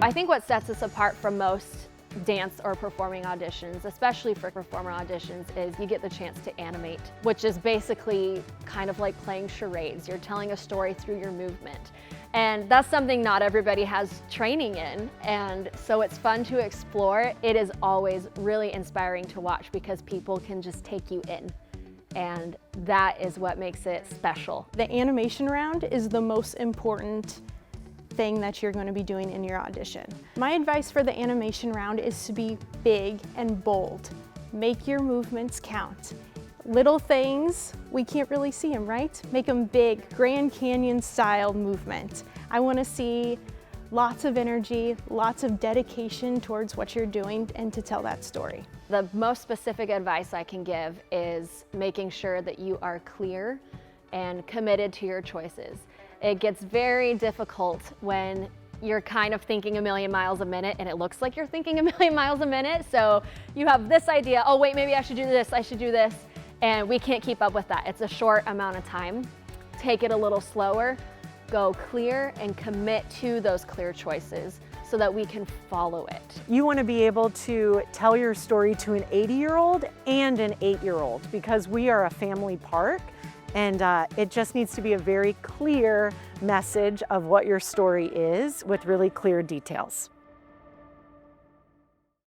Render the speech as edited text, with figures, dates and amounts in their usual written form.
I think what sets us apart from most dance or performing auditions, especially for performer auditions, is you get the chance to animate, which is basically kind of like playing charades. You're telling a story through your movement. And that's something not everybody has training in, and so it's fun to explore. It is always really inspiring to watch because people can just take you in, and that is what makes it special. The animation round is the most important thing that you're going to be doing in your audition. My advice for the animation round is to be big and bold. Make your movements count. Little things, we can't really see them, right? Make them big, Grand Canyon style movement. I want to see lots of energy, lots of dedication towards what you're doing and to tell that story. The most specific advice I can give is making sure that you are clear and committed to your choices. It gets very difficult when you're kind of thinking a million miles a minute and it looks like you're thinking a million miles a minute. So you have this idea, oh wait, maybe I should do this, I should do this. And we can't keep up with that. It's a short amount of time. Take it a little slower, go clear and commit to those clear choices so that we can follow it. You want to be able to tell your story to an 80-year-old and an 8-year-old because we are a family park, and it just needs to be a very clear message of what your story is with really clear details.